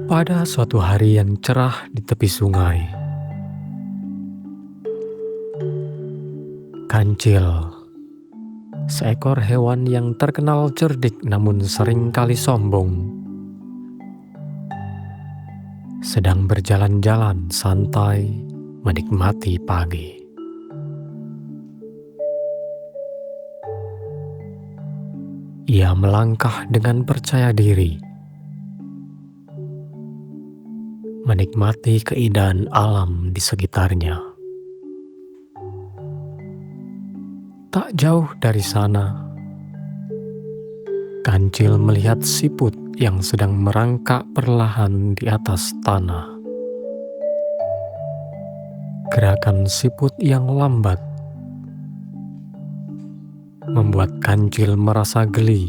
Pada suatu hari yang cerah di tepi sungai, kancil, seekor hewan yang terkenal cerdik namun seringkali sombong, sedang berjalan-jalan santai menikmati pagi. Ia melangkah dengan percaya diri, menikmati keindahan alam di sekitarnya. Tak jauh dari sana, kancil melihat siput yang sedang merangkak perlahan di atas tanah. Gerakan siput yang lambat membuat kancil merasa geli,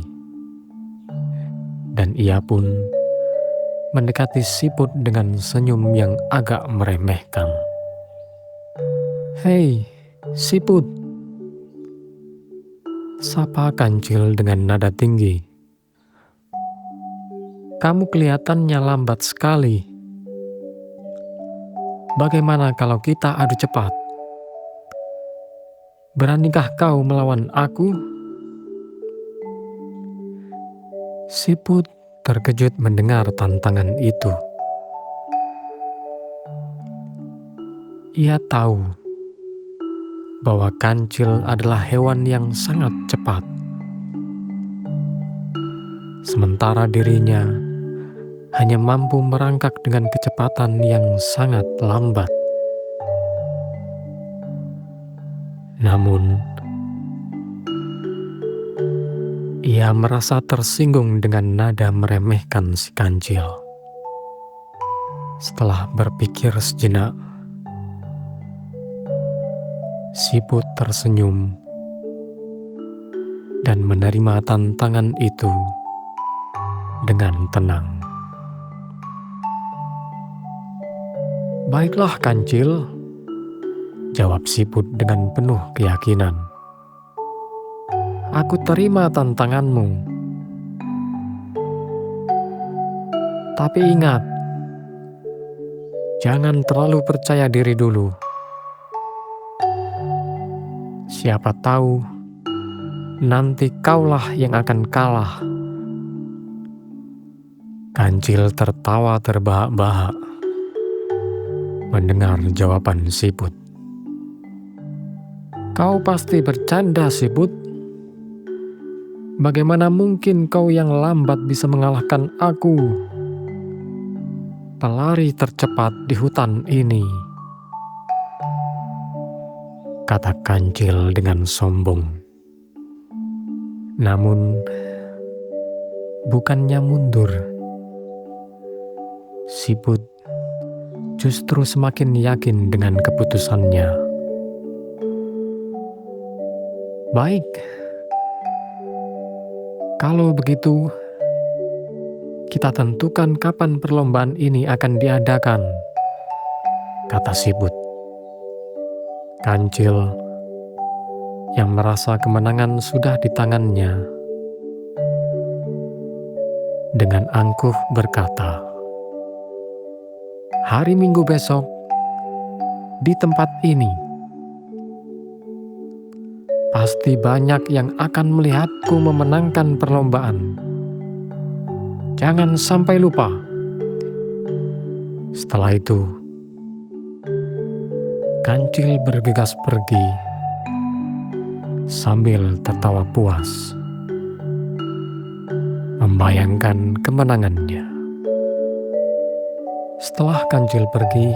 dan ia pun mendekati siput dengan senyum yang agak meremehkan. "Hei, siput!" sapa kancil dengan nada tinggi. "Kamu kelihatannya lambat sekali. Bagaimana kalau kita adu cepat? Beranikah kau melawan aku?" Siput terkejut mendengar tantangan itu. Ia tahu bahwa kancil adalah hewan yang sangat cepat, sementara dirinya hanya mampu merangkak dengan kecepatan yang sangat lambat. Namun, ia merasa tersinggung dengan nada meremehkan si kancil. Setelah berpikir sejenak, siput tersenyum dan menerima tantangan itu dengan tenang. "Baiklah kancil," jawab siput dengan penuh keyakinan. "Aku terima tantanganmu. Tapi ingat, jangan terlalu percaya diri dulu. Siapa tahu nanti kaulah yang akan kalah." Kancil tertawa terbahak-bahak mendengar jawaban siput. "Kau pasti bercanda, siput. Bagaimana mungkin kau yang lambat bisa mengalahkan aku, pelari tercepat di hutan ini?" kata kancil dengan sombong. Namun, bukannya mundur, siput justru semakin yakin dengan keputusannya. "Baik, kalau begitu kita tentukan kapan perlombaan ini akan diadakan," kata siput. Kancil yang merasa kemenangan sudah di tangannya dengan angkuh berkata, "Hari Minggu besok di tempat ini pasti banyak yang akan melihatku memenangkan perlombaan. Jangan sampai lupa." Setelah itu, kancil bergegas pergi sambil tertawa puas, membayangkan kemenangannya. Setelah kancil pergi,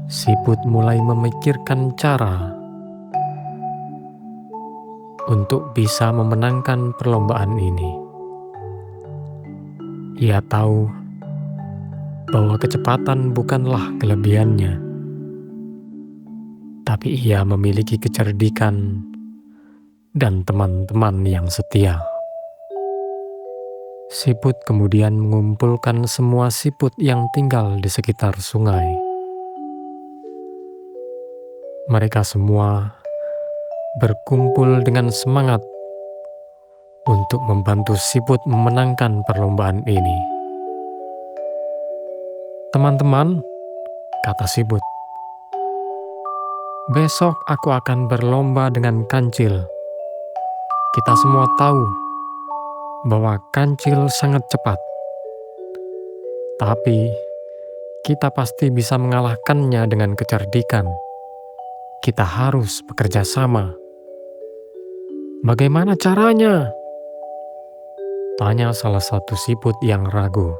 siput mulai memikirkan cara untuk bisa memenangkan perlombaan ini. Ia tahu bahwa kecepatan bukanlah kelebihannya, tapi ia memiliki kecerdikan dan teman-teman yang setia. Siput kemudian mengumpulkan semua siput yang tinggal di sekitar sungai. Mereka semua berkumpul dengan semangat untuk membantu siput memenangkan perlombaan ini. Teman-teman, kata Siput, besok aku akan berlomba dengan kancil. Kita semua tahu bahwa kancil sangat cepat, tapi kita pasti bisa mengalahkannya dengan kecerdikan. Kita harus bekerja sama. Bagaimana caranya? Tanya salah satu siput yang ragu.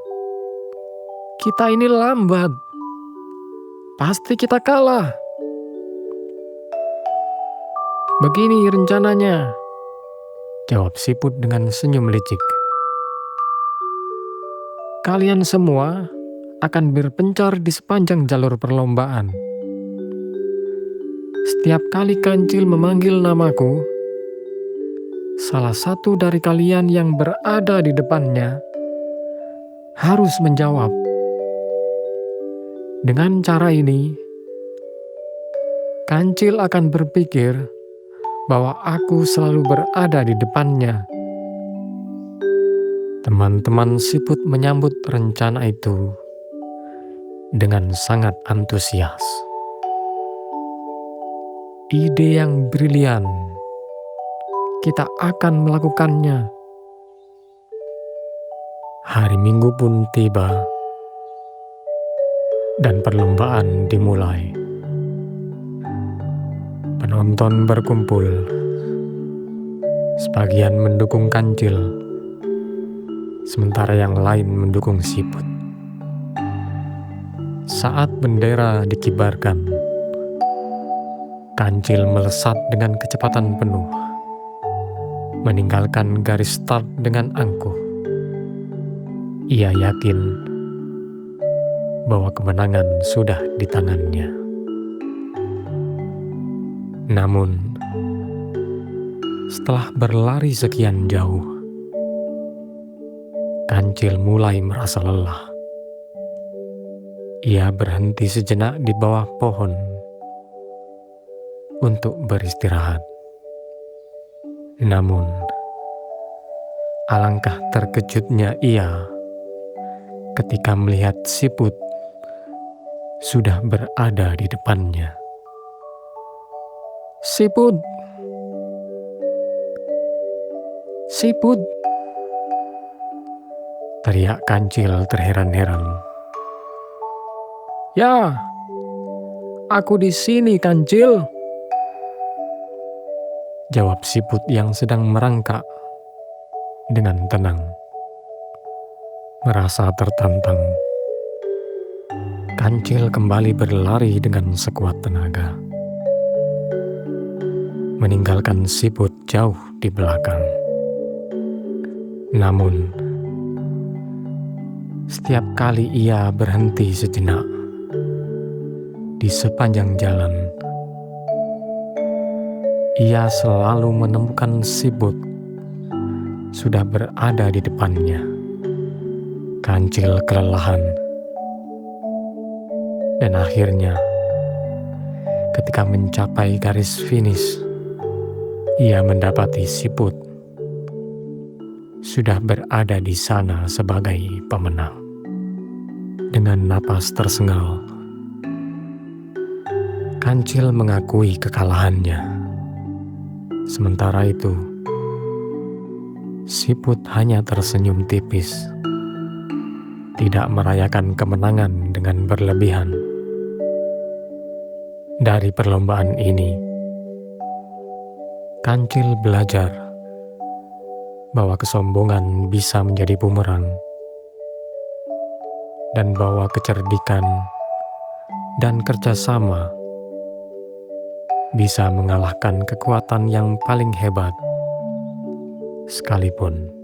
Kita ini lambat. Pasti kita kalah. Begini rencananya, jawab siput dengan senyum licik. Kalian semua akan berpencar di sepanjang jalur perlombaan. Setiap kali kancil memanggil namaku, salah satu dari kalian yang berada di depannya harus menjawab. Dengan cara ini, kancil akan berpikir bahwa aku selalu berada di depannya. Teman-teman siput menyambut rencana itu dengan sangat antusias. Ide yang brilian. Kita akan melakukannya. Hari Minggu pun tiba dan perlombaan dimulai. Penonton berkumpul. Sebagian mendukung kancil, sementara yang lain mendukung siput. Saat bendera dikibarkan, kancil melesat dengan kecepatan penuh, meninggalkan garis start dengan angkuh. Ia yakin bahwa kemenangan sudah di tangannya. Namun, setelah berlari sekian jauh, kancil mulai merasa lelah. Ia berhenti sejenak di bawah pohon untuk beristirahat. Namun, alangkah terkejutnya ia ketika melihat siput sudah berada di depannya. Siput! Siput! Teriak kancil terheran-heran. Ya, aku di sini, kancil, jawab siput yang sedang merangkak dengan tenang. Merasa tertantang, kancil kembali berlari dengan sekuat tenaga, meninggalkan siput jauh di belakang. Namun, setiap kali ia berhenti sejenak di sepanjang jalan, ia selalu menemukan siput sudah berada di depannya. Kancil kelelahan, dan akhirnya ketika mencapai garis finish, ia mendapati siput sudah berada di sana sebagai pemenang. Dengan napas tersengal, kancil mengakui kekalahannya. Sementara itu, siput hanya tersenyum tipis, tidak merayakan kemenangan dengan berlebihan. Dari perlombaan ini, kancil belajar bahwa kesombongan bisa menjadi bumerang, dan bahwa kecerdikan dan kerjasama bisa mengalahkan kekuatan yang paling hebat sekalipun.